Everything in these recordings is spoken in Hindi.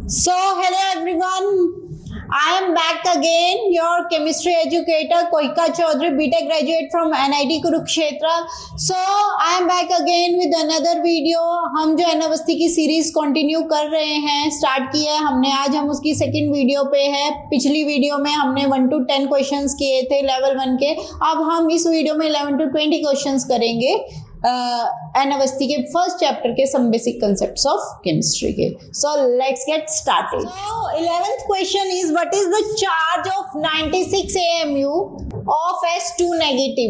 So, hello everyone. I am back again, your chemistry educator Koika Chaudhary, BTech graduate from NIT Kurukshetra. So, I am back again with another video. हम जो अनावस्थी की सीरीज कंटिन्यू कर रहे हैं, स्टार्ट किया है हमने, आज हम उसकी सेकंड वीडियो पे है। पिछली वीडियो में हमने 1 to 10 क्वेश्चंस किए थे लेवल 1 के। अब हम इस वीडियो में 11 to 20 क्वेश्चंस करेंगे अनावस्थी के फर्स्ट चैप्टर के some basic concepts of chemistry के। So let's get started. So 11th question is what is the charge of 96 AMU of S2 negative.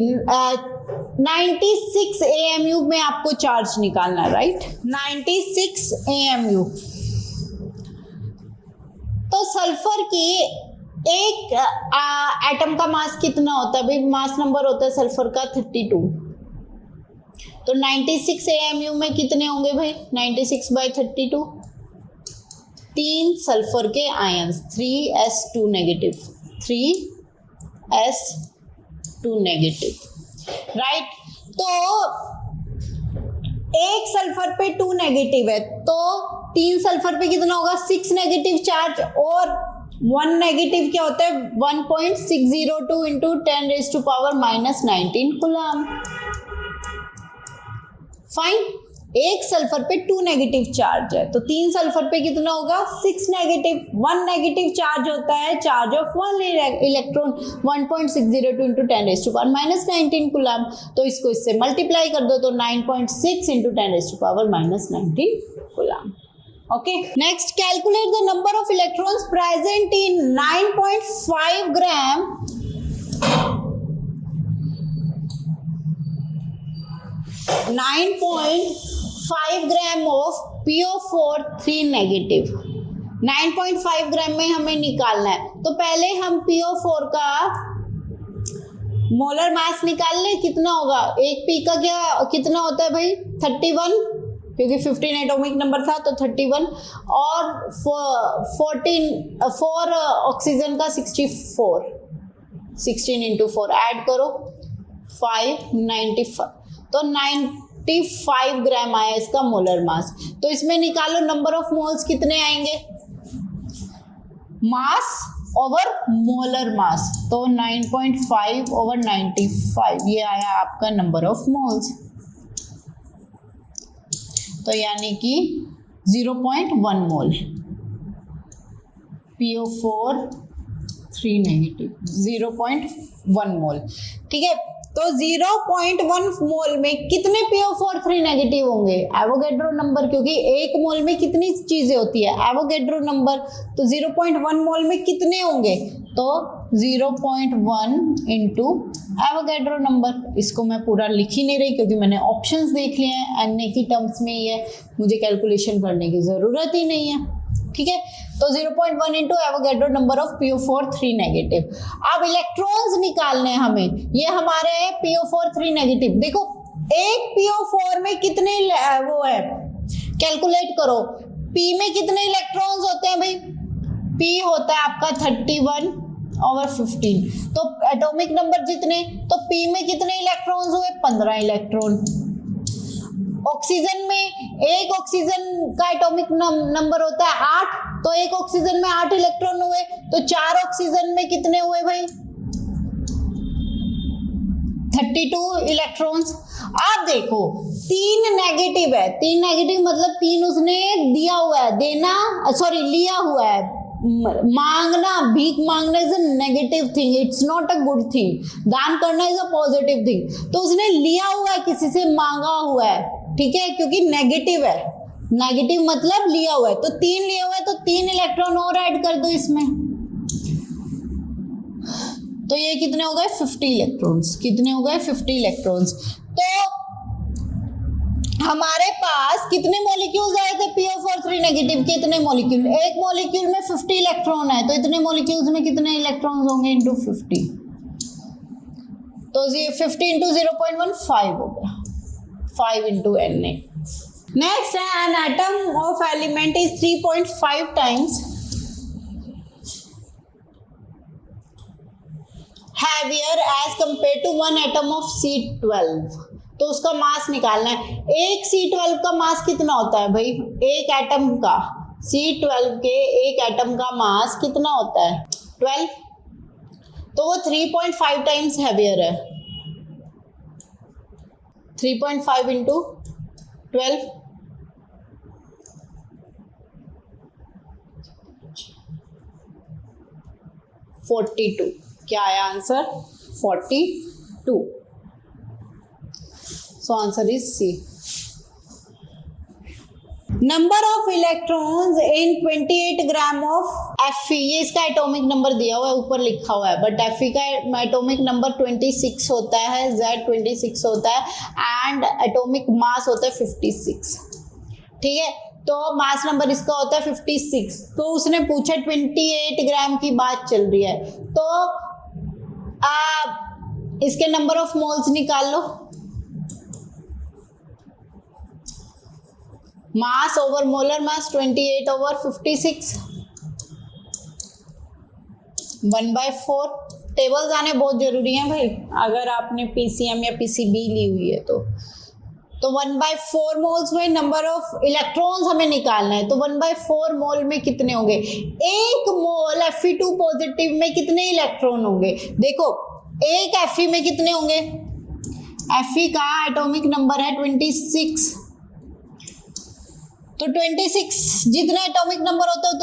96 AMU में आपको चार्ज निकालना है, राइट? 96 AMU। तो सल्फर की एक एटम का मास कितना होता है भाई? मास नंबर होता है सल्फर का 32। तो 96 AMU में कितने होंगे भाई? 96/32। 3 सल्फर के ions, 3s2 negative, 3s2 negative, right? तो एक सल्फर पे 2 नेगेटिव है, तो 3 सल्फर पे कितना होगा? 6 नेगेटिव चार्ज, और 1 नेगेटिव क्या होता है? 1.602 इंटू 10⁻⁻19 कूलम। फाइन। एक सल्फर पे 2 नेगेटिव चार्ज है, तो 3 सल्फर पे कितना होगा? 6 नेगेटिव। 1 नेगेटिव चार्ज होता है charge of 1 electron, 1.602 into 10⁻⁻19 coulomb. तो इसको इससे मल्टीप्लाई कर दो, तो 9.6 into 10⁻⁻19 coulomb. Okay, next calculate the number of electrons present in 9.5 gram 9.5 gram of PO4 3 negative. 9.5 ग्राम में हमें निकालना है, तो पहले हम PO4 का मोलर मास निकाल लें। कितना होगा? एक P का क्या कितना होता है भाई? 31, क्योंकि 15 एटॉमिक नंबर था तो 31, और 4 ऑक्सीजन का 64, 16 इंटू 4 ऐड करो, 595, तो 95 ग्राम आया इसका मोलर मास। तो इसमें निकालो नंबर ऑफ मोल्स कितने आएंगे? मास ओवर मोलर मास, तो 9.5 ओवर 95, ये आया आपका नंबर ऑफ मोल्स। तो यानी कि 0.1 मोल PO4 3 नेगेटिव, 0.1 मोल। ठीक है, तो 0.1 मोल में कितने PO4 3 नेगेटिव होंगे? एवोगैड्रो नंबर, क्योंकि एक मोल में कितनी चीजें होती है? Avogadro number. तो 0.1 मोल में कितने होंगे? तो 0.1 इंटू एवोगैड्रो नंबर। इसको मैं पूरा लिख ही नहीं रही क्योंकि मैंने ऑप्शंस देख लिए हैं, एन की टर्म्स में ही है, मुझे कैलकुलेशन करने की जरूरत ही नहीं है। ठीक है, तो 0.1 into Avogadro number of PO4 3 negative. अब इलेक्ट्रॉन्स निकालने हैं हमें, ये हमारे PO4 3 नेगेटिव। देखो एक PO4 में कितने वो है, कैलकुलेट करो। P में कितने इलेक्ट्रॉन्स होते हैं भाई? P होता है आपका 31 ओवर 15, तो एटॉमिक नंबर जितने, तो P में कितने इलेक्ट्रॉन्स हुए? 15 इलेक्ट्रॉन। ऑक्सीजन में एक ऑक्सीजन का एटॉमिक नंबर होता है 8, तो एक ऑक्सीजन में 8 इलेक्ट्रॉन हुए, तो 4 ऑक्सीजन में कितने हुए भाई? 32 इलेक्ट्रॉन्स। अब देखो 3 नेगेटिव है, 3 नेगेटिव मतलब 3 उसने दिया हुआ है, देना सॉरी लिया हुआ है। मांगना, भीख मांगना is a negative thing, it's not a good thing. दान करना इज अ पॉजिटिव थिंग। तो उसने लिया हुआ है, किसी से मांगा हुआ है, ठीक है, क्योंकि नेगेटिव है। नेगेटिव मतलब लिया हुआ है, तो 3 लिया हुआ है, तो 3 इलेक्ट्रॉन और ऐड कर दो इसमें, तो ये कितने हो गए? 50 इलेक्ट्रॉन्स। कितने हो गए? 50 इलेक्ट्रॉन्स। तो हमारे पास कितने मॉलिक्यूल्स आए थे PO4 3 नेगेटिव? कितने मॉलिक्यूल? एक मॉलिक्यूल में 50 इलेक्ट्रॉन है, तो इतने मॉलिक्यूल्स में कितने इलेक्ट्रॉन्स होंगे? इंटू 50, तो 50 इंटू 0.1 5 हो गया, 5 इंटू Na। नेक्स्ट है an atom of element is 3.5 times heavier as compare to 1 atom of C12। तो उसका मास निकालना है। एक C12 का मास कितना होता है भाई? एक एटम का C12 के एक एटम का मास कितना होता है 12, तो वो 3.5 टाइम्स हैवियर है। 3.5 इंटू 12 42। क्या आया answer 42। So answer is C. Number of electrons in 28 gram of Fe, ये इसका एटॉमिक नंबर दिया हुआ है, ऊपर लिखा हुआ है, बट Fe का एटॉमिक नंबर 26 होता है, Z 26 होता है एंड एटॉमिक मास होता है 56। ठीक है, तो मास नंबर इसका होता है 56। तो उसने पूछा 28 ग्राम की बात चल रही है, तो इसके नंबर ऑफ मोल्स निकाल लो। Mass over molar mass 28 over 56 1/4। Tables आने बहुत जरूरी है भाई, अगर आपने PCM या PCB ली हुई है तो 1/4 मोल्स में नंबर ऑफ इलेक्ट्रॉन्स हमें निकालना है। तो 1/4 मोल में कितने होंगे? एक मोल Fe2 पॉजिटिव में कितने इलेक्ट्रॉन होंगे? देखो एक Fe में कितने होंगे? Fe का एटॉमिक नंबर है 26, तो 26 जितना एटॉमिक नंबर होता है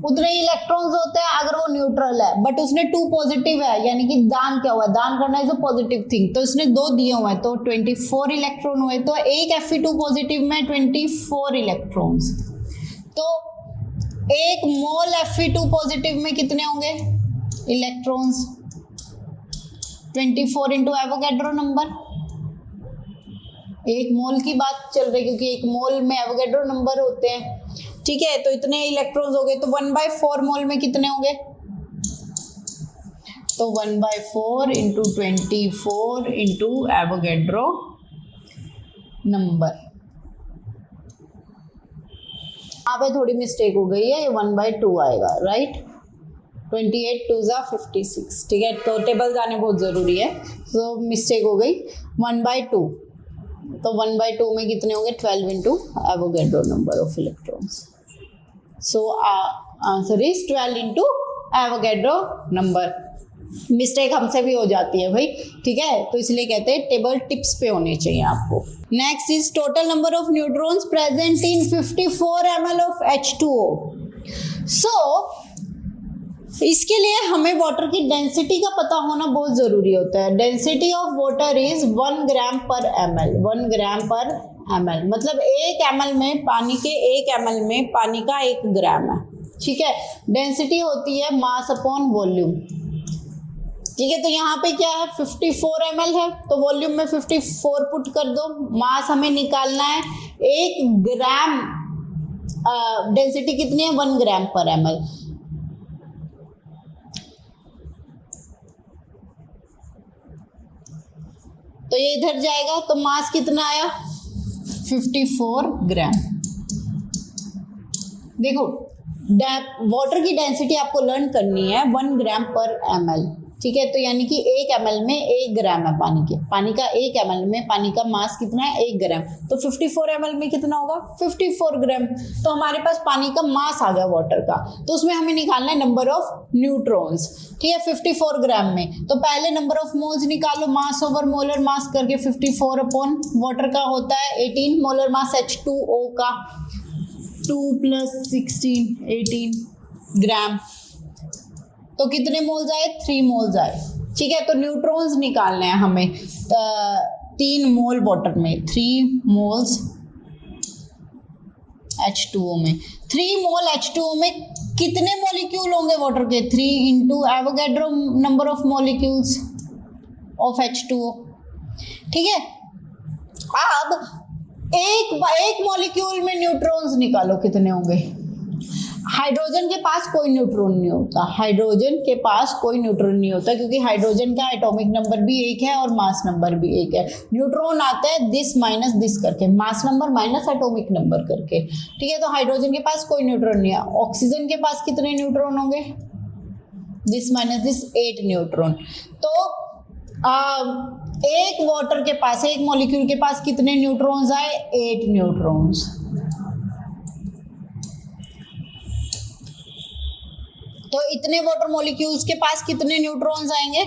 उतने ही इलेक्ट्रॉन्स होते हैं अगर वो न्यूट्रल है, बट उसने 2 पॉजिटिव है, यानी कि दान क्या हुआ? दान करना इज अ पॉजिटिव थिंग, तो इसने 2 दिए हुए हैं, तो 24 इलेक्ट्रॉन हुए। तो एक Fe2 पॉजिटिव में 24 इलेक्ट्रॉन्स। तो एक मोल Fe2 पॉजिटिव में कितने होंगे इलेक्ट्रॉन्स? 24 into Avogadro number. एक मोल की बात चल रही है क्योंकि एक मोल में एवोगैड्रो नंबर होते हैं। ठीक है, तो इतने इलेक्ट्रॉन्स हो गए, तो 1/4 मोल में कितने होंगे? तो 1/4 इंटू 24 इंटू एवोगैड्रो नंबर। यहाँ पे थोड़ी मिस्टेक हो गई है, ये 1/2 आएगा, राइट। 28 2 ज़ा 56। ठीक है, तो टेबल्स आने बहुत जरूरी है, तो मिस्टेक हो गई 1/2। तो 1/2 में कितने होंगे? 12 into Avogadro number of electrons. So answer is 12 into Avogadro number. Mistake हमसे भी हो जाती है भाई, ठीक है, तो इसलिए कहते हैं टेबल टिप्स पे होने चाहिए आपको। Next is total number of neutrons present in 54 ml of H2O। सो इसके लिए हमें वाटर की डेंसिटी का पता होना बहुत जरूरी होता है। डेंसिटी ऑफ वाटर इज 1 ग्राम पर ml। 1 ग्राम पर ml मतलब 1 ml में पानी के 1 ml में पानी का 1 ग्राम है। ठीक है, डेंसिटी होती है मास अपॉन वॉल्यूम। ठीक है, तो यहाँ पे क्या है 54 ml है, तो वॉल्यूम में 54 पुट कर दो। मास हमें निकालना है 1 ग्राम, डेंसिटी कितनी है 1 ग्राम पर ml। तो ये इधर जाएगा, तो मास कितना आया 54 ग्राम। देखो वाटर की डेंसिटी आपको लर्न करनी है 1 ग्राम पर ml। ठीक है, तो यानी कि 1 ml में 1 ग्राम है पानी का 1 ml में पानी का मास कितना है 1 ग्राम, तो 54 ml में कितना होगा 54 ग्राम। तो हमारे पास पानी का मास आ गया वाटर का, तो उसमें हमें निकालना है नंबर ऑफ न्यूट्रॉन्स। ठीक है, 54 ग्राम में, तो पहले नंबर ऑफ मोल्स निकालो, मास ओवर मोलर मास करके 54 अपॉन वाटर का होता है 18, मोलर मास H2O का 2 + 16 18 ग्राम। तो कितने मोल्स आए 3 मोल्स आए। ठीक है, तो न्यूट्रॉन्स निकालने हैं हमें 3 मोल वाटर में, 3 मोल्स H2O में। 3 मोल H2O में कितने मॉलिक्यूल होंगे वाटर के? 3 into Avogadro number of molecules of H2O। ठीक है, अब एक मॉलिक्यूल में न्यूट्रॉन्स निकालो कितने होंगे। हाइड्रोजन के पास कोई न्यूट्रॉन नहीं होता, हाइड्रोजन के पास कोई न्यूट्रॉन नहीं होता क्योंकि हाइड्रोजन का एटॉमिक नंबर भी 1 है और मास नंबर भी 1 है। न्यूट्रॉन आता है दिस माइनस दिस करके, mass number minus atomic number करके। ठीक है, तो हाइड्रोजन के पास कोई न्यूट्रॉन नहीं है। ऑक्सीजन के पास कितने न्यूट्रॉन होंगे? This minus this 8 neutron. तो एक वाटर के पास, एक मॉलिक्यूल के पास कितने न्यूट्रॉन्स आए? 8 न्यूट्रॉन्स। तो इतने वाटर मॉलिक्यूल्स के पास कितने न्यूट्रॉन्स आएंगे?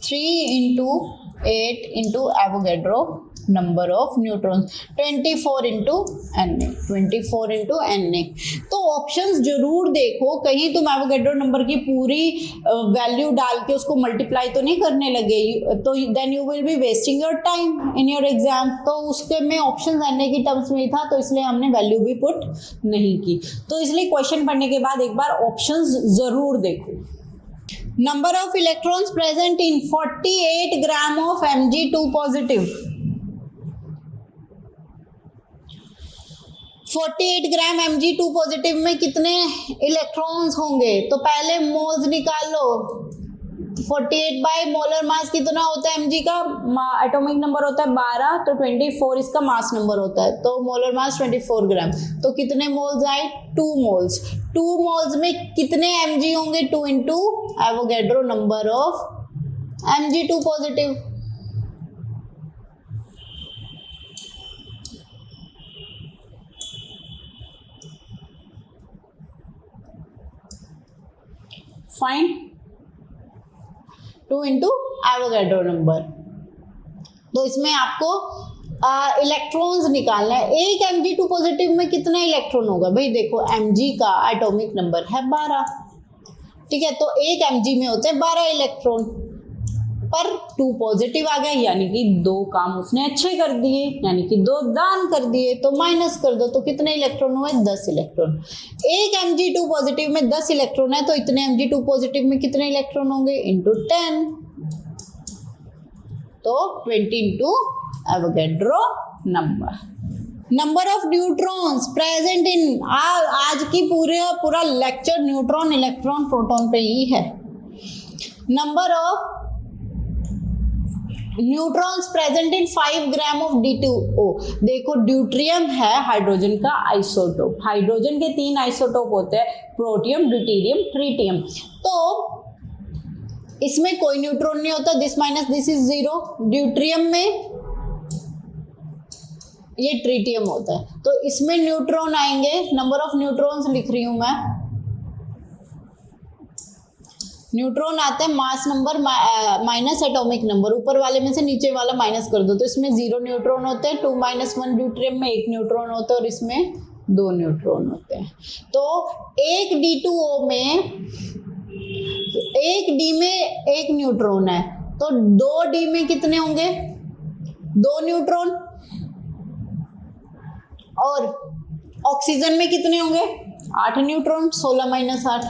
3 into 8 into Avogadro number of neutrons, 24 into Na, 24 into Na। तो ऑप्शंस जरूर देखो, कहीं तुम एवोगैड्रो नंबर की पूरी वैल्यू डाल के उसको मल्टीप्लाई तो नहीं करने लगे, तो then you will be wasting your time in your exam. तो उसके में ऑप्शन Na की टर्म्स में था, तो इसलिए हमने वैल्यू भी पुट नहीं की। तो इसलिए क्वेश्चन पढ़ने के बाद एक बार ऑप्शंस जरूर देखो। Number of electrons present in 48 gram of Mg2 positive। 48 gram Mg2 positive में कितने इलेक्ट्रॉन्स होंगे? तो पहले मोल्स निकाल लो। 48 बाय मोलर मास कितना होता है Mg का? एटॉमिक नंबर होता है 12, तो 24 इसका मास नंबर होता है, तो मोलर मास 24 ग्राम। तो कितने मोल्स आए? 2 मोल्स। 2 मोल्स में कितने Mg होंगे? 2 into Avogadro number of Mg2 positive. Fine, 2 into Avogadro number. तो इसमें आपको इलेक्ट्रॉन्स निकालना है। एक Mg2 पॉजिटिव में कितना इलेक्ट्रॉन होगा? भाई देखो Mg का एटॉमिक नंबर है 12, ठीक है, तो एक Mg में होते हैं 12 इलेक्ट्रॉन, पर 2 पॉजिटिव आ गया, यानी कि 2 काम उसने अच्छे कर दिए, यानी कि 2 दान कर दिए, तो माइनस कर दो, तो कितने इलेक्ट्रॉन हुए? 10 इलेक्ट्रॉन। एक Mg2 पॉजिटिव में 10 इलेक्ट्रॉन है, तो इतने Mg2 पॉजिटिव में कितने इलेक्ट्रॉन होंगे? इंटू 10, तो 20 into Avogadro number. Number of neutrons present in, आज की पूरा लेक्चर न्यूट्रॉन, इलेक्ट्रॉन, प्रोटॉन पे ही है। Number of neutrons present in 5 gram of D2O। देखो ड्यूट्रियम है हाइड्रोजन का आइसोटोप, हाइड्रोजन के 3 आइसोटोप होते हैं, प्रोटियम, ड्यूटेरियम, ट्रिटियम। तो इसमें कोई न्यूट्रॉन नहीं होता, this minus this is 0। Deuterium में ये ट्रिटियम होता है, तो इसमें न्यूट्रॉन आएंगे। नंबर ऑफ न्यूट्रॉन्स लिख रही हूं मैं, न्यूट्रॉन आते हैं mass number minus atomic number, ऊपर वाले में से नीचे वाला माइनस कर दो, तो इसमें 0 न्यूट्रॉन होते हैं। 2 - 1 ड्यूट्रियम में 1 न्यूट्रॉन होता है, और इसमें 2 न्यूट्रॉन होते हैं। तो एक D2O में, एक D में 1 न्यूट्रॉन है, तो 2 D में कितने होंगे? 2 न्यूट्रॉन। और ऑक्सीजन में कितने होंगे? 8 न्यूट्रॉन। 16 - 8,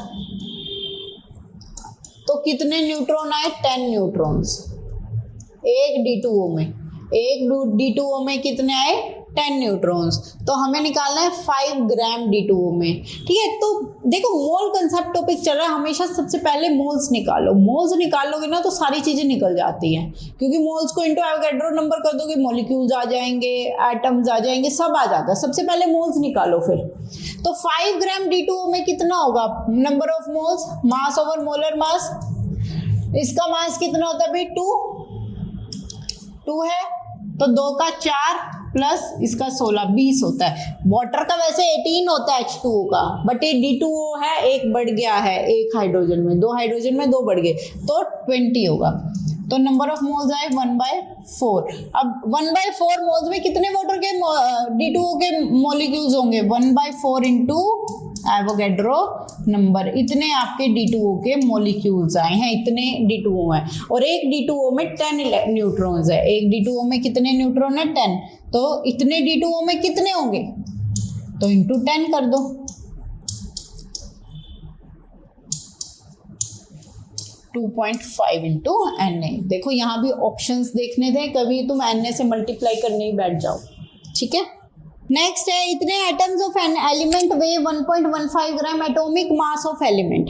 तो कितने न्यूट्रॉन आए? 10 न्यूट्रॉन्स एक D2O में। एक D2O में कितने आए? 10 न्यूट्रॉन्स। तो हमें निकालना है 5 ग्राम D2O में, ठीक है। तो देखो मोल कंसेप्ट टॉपिक चल रहा है, हमेशा सबसे पहले मोल्स निकालो। मोल्स निकालोगे ना तो सारी चीजें निकल जाती हैं, क्योंकि मोल्स को इनटू एवोगैड्रो नंबर कर दोगे, मॉलिक्यूल्स आ जाएंगे, एटम्स आ जाएंगे, सब आ जाता है। सबसे पहले मोल्स निकालो फिर। तो 5 ग्राम D2O में कितना होगा? Number of moles, mass over molar मास। इसका मास कितना होता है भाई? 2 है, तो 2 का 4 प्लस इसका 16, 20 होता है। वाटर का वैसे 18 होता है H2O का, बट ये D2O है, एक बढ़ गया है, एक हाइड्रोजन में, 2 हाइड्रोजन में 2 बढ़ गए, तो 20 होगा। तो नंबर ऑफ मोल्स आए 1/4। अब 1/4 मोल्स में कितने वाटर के D2O के मॉलिक्यूल्स होंगे? 1/4 इंटू एवोगैड्रो नंबर। इतने आपके D2O के मॉलिक्यूल्स आए हैं, इतने D2O हैं। और एक D2O में 10 न्यूट्रॉन्स है। एक D2O में कितने न्यूट्रॉन है? 10। तो इतने D2O में कितने होंगे? तो इंटू 10 कर दो। 2.5 इंटू Na। देखो यहाँ भी ऑप्शंस देखने थे, कभी तुम Na से मल्टीप्लाई करने ही बैठ जाओ, ठीक है। नेक्स्ट है, इतने atoms of an element way 1.15 gram atomic mass of element.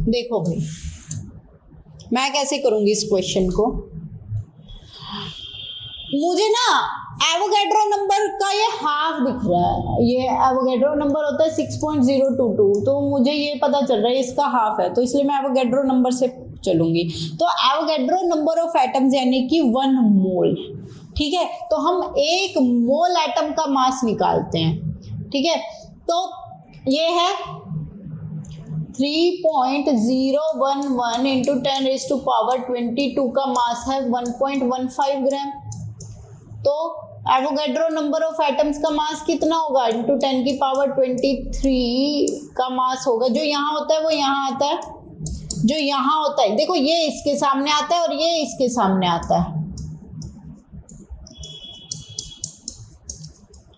देखो भाई मैं कैसे करूंगी इस क्वेश्चन को। मुझे ना एवोगैड्रो नंबर का ये हाफ दिख रहा है, ये एवोगैड्रो नंबर होता है 6.022, तो मुझे ये पता चल रहा है इसका हाफ है, तो इसलिए मैं एवोगैड्रो नंबर से चलूंगी। तो एवोगैड्रो नंबर ऑफ एटम्स यानी कि 1 मोल, ठीक है, तो हम एक मोल एटम का मास निकालते हैं। ठीक है, तो ये है 3.011 इंटू 10⁻22 का मास है 1.15 ग्राम। तो एवोगैड्रो नंबर ऑफ एटम्स का मास कितना होगा इंटू 10⁻23 का मास होगा। जो यहाँ होता है वो यहाँ आता है, जो यहाँ होता है देखो ये इसके सामने आता है और ये इसके सामने आता है,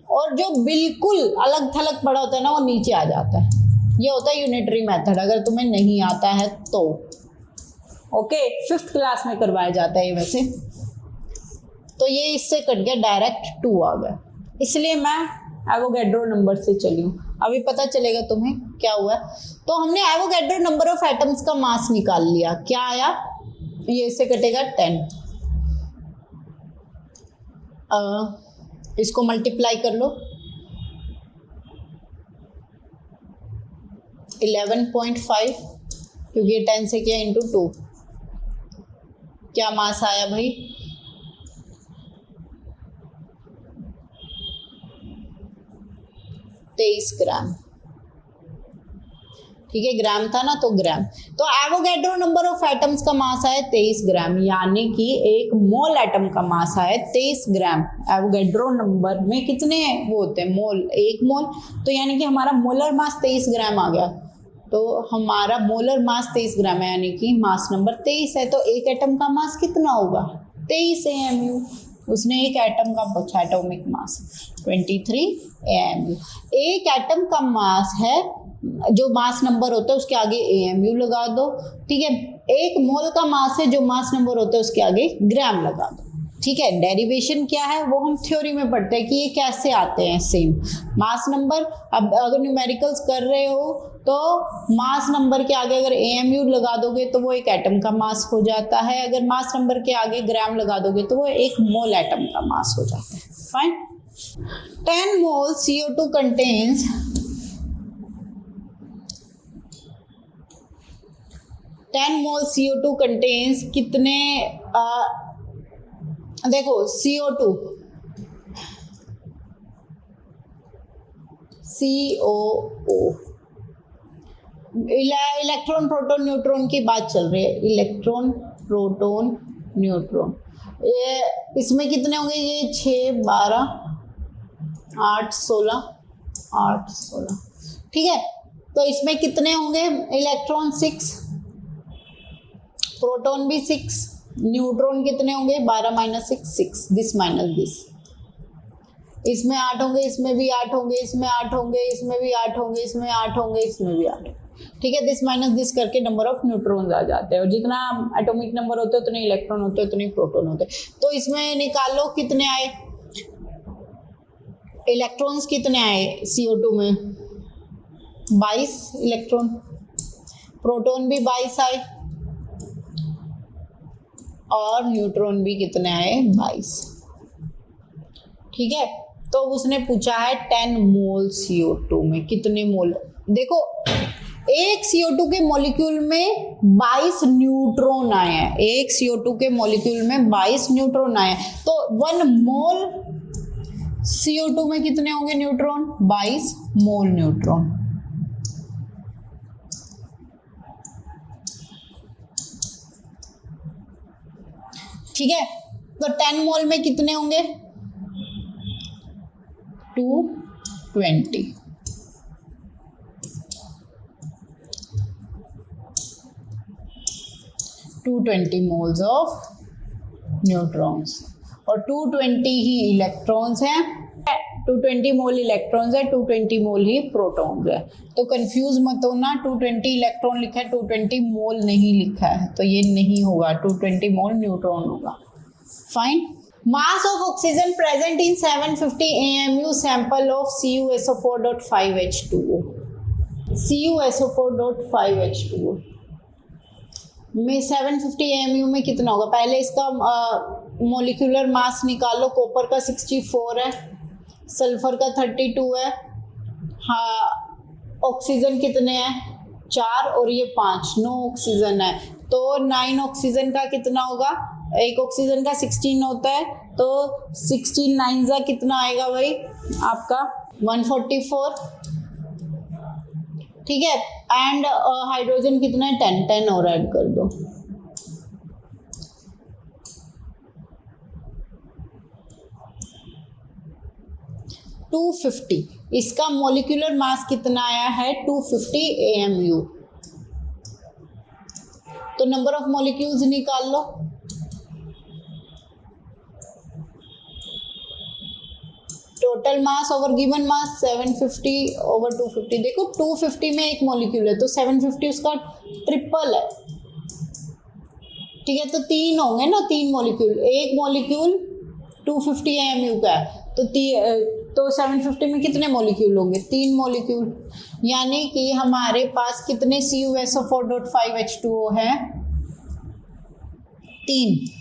और जो बिल्कुल अलग थलग पड़ा होता है ना वो नीचे आ जाता है। ये होता है यूनिटरी मेथड, अगर तुम्हें नहीं आता है तो। ओके, 5th क्लास में करवाया जाता है ये वैसे। तो ये इससे कट गया, डायरेक्ट 2 आ गया, इसलिए मैं एवोगैड्रो नंबर से चली हूँ। अभी पता चलेगा तुम्हें क्या हुआ। तो हमने एवोगैड्रो नंबर ऑफ एटम्स का मास निकाल लिया, क्या आया, ये इससे कटेगा 10। इसको मल्टीप्लाई कर लो, 11.5 क्योंकि ये 10 से किया इंटू 2, क्या मास आया भाई, 23 ग्राम। ठीक है, ग्राम था ना तो ग्राम। तो एवोगैड्रो नंबर ऑफ एटम्स का मास आया 23 ग्राम, यानी कि एक मोल एटम का मास आया 23 ग्राम। एवोगैड्रो नंबर में कितने वो होते हैं, मोल, एक मोल, तो यानी कि हमारा मोलर मास 23 ग्राम आ गया। तो हमारा मोलर मास 23 ग्राम है, यानी कि मास नंबर 23 है। तो एक एटम का मास कितना होगा, 23 AMU। उसने एक एटम का पूछा, एटॉमिक मास 23 AMU। एक एटम का मास है, जो मास नंबर होता है उसके आगे AMU लगा दो। ठीक है, एक मोल का मास है, जो मास नंबर होता है उसके आगे ग्राम लगा दो। ठीक है, डेरिवेशन क्या है वो हम थ्योरी में पढ़ते हैं कि ये कैसे आते हैं सेम मास नंबर। अब अगर न्यूमेरिकल्स कर रहे हो तो मास नंबर के आगे अगर AMU लगा दोगे तो वो एक एटम का मास हो जाता है, अगर मास नंबर के आगे ग्राम लगा दोगे तो वो एक मोल एटम का मास हो जाता है। फाइन। 10 मोल CO2 कंटेन्स 10 मोल CO2 कंटेन्स कितने, देखो CO2 इलेक्ट्रॉन प्रोटॉन न्यूट्रॉन की बात चल रही है, इलेक्ट्रॉन प्रोटॉन न्यूट्रॉन। ये इसमें कितने होंगे, ये 6 12 8 16 8 16। ठीक है, तो इसमें कितने होंगे, इलेक्ट्रॉन 6, प्रोटॉन भी 6, न्यूट्रॉन कितने होंगे 12 - 6 6, दिस माइनस दिस। इसमें 8 होंगे, इसमें भी 8 होंगे, इसमें 8 होंगे, इसमें भी 8 होंगे, इसमें 8 होंगे, इसमें भी 8। ठीक है, दिस माइनस दिस करके नंबर ऑफ न्यूट्रॉन्स आ जाते हैं, और जितना एटॉमिक नंबर होते हैं उतने इलेक्ट्रॉन होते हैं, उतने प्रोटॉन होते हैं। तो इसमें निकालो कितने आए, इलेक्ट्रॉन्स कितने आए CO2 में, 22 इलेक्ट्रॉन, प्रोटॉन भी 22 आए, और न्यूट्रॉन भी कितने आए, 22। ठीक है, तो उसने पूछा है 10 मोल CO2 में कितने मोल। देखो एक CO2 के मॉलिक्यूल में 22 न्यूट्रॉन आए हैं, एक CO2 के मॉलिक्यूल में 22 न्यूट्रॉन आए हैं, तो 1 मोल CO2 में कितने होंगे न्यूट्रॉन, 22 मोल न्यूट्रॉन। ठीक है, तो 10 मोल में कितने होंगे, 220। मोल्स ऑफ न्यूट्रॉन्स, और 220 ही इलेक्ट्रॉन्स हैं, 220 मोल इलेक्ट्रॉन्स है, 220 मोल ही प्रोटॉन्स है। तो कंफ्यूज मत होना, 220 इलेक्ट्रॉन लिखा है, 220 मोल नहीं लिखा है, तो ये नहीं होगा, 220 मोल न्यूट्रॉन होगा। Fine. Mass of oxygen present in 750 AMU sample of CuSO4.5H2O। CuSO4.5H2O में 750 AMU में कितना होगा, पहले इसका मोलिकुलर मास निकालो। कॉपर का 64 है, सल्फर का 32 है, हाँ ऑक्सीजन कितने हैं, 4 और ये 5, 9 ऑक्सीजन है, तो 9 ऑक्सीजन का कितना होगा, एक ऑक्सीजन का 16 होता है, तो 16 9 जा कितना आएगा भाई आपका 144, ठीक है। एंड हाइड्रोजन कितना है 10 10 और ऐड कर दो, $250। इसका मोलिकुलर मास कितना आया है 250 AMU। तो नंबर ऑफ मॉलिक्यूल्स निकाल लो। Total mass over given mass 750 over 250। देखो 250 में एक मॉलिक्यूल है तो 750 उसका ट्रिपल है, ठीक है। तो 3 होंगे ना, 3 मॉलिक्यूल, एक मॉलिक्यूल 250 AMU का है तो 750 में कितने मॉलिक्यूल होंगे 3 मॉलिक्यूल, यानी कि हमारे पास कितने CuSO4.5 H2O है 3।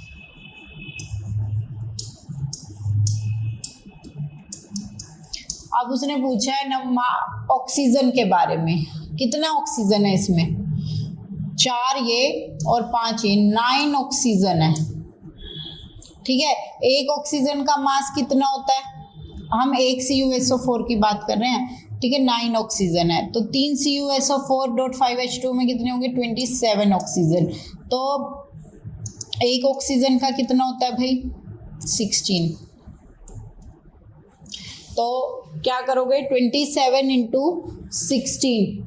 अब उसने पूछा है ना ऑक्सीजन के बारे में, कितना ऑक्सीजन है इसमें 4 ये और 5 ये, 9 ऑक्सीजन है, ठीक है। एक ऑक्सीजन का मास कितना होता है, हम एक CuSO4 की बात कर रहे हैं, ठीक है। 9 ऑक्सीजन है तो 3 CuSO4.5 H2O में कितने होंगे 27 ऑक्सीजन। तो एक ऑक्सीजन का कितना होता है भाई 16। तो क्या करोगे 27 इंटू 16,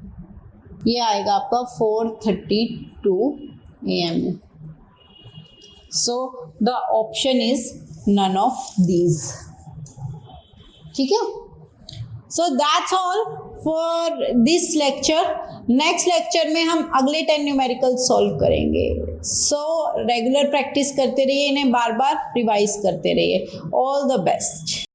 ये आएगा आपका 432 AMU। So the option is none of these, ठीक है। So that's all for this lecture. Next lecture में हम अगले 10 न्यूमेरिकल सॉल्व करेंगे। सो रेगुलर प्रैक्टिस करते रहिए, इन्हें बार बार रिवाइज करते रहिए। All the best.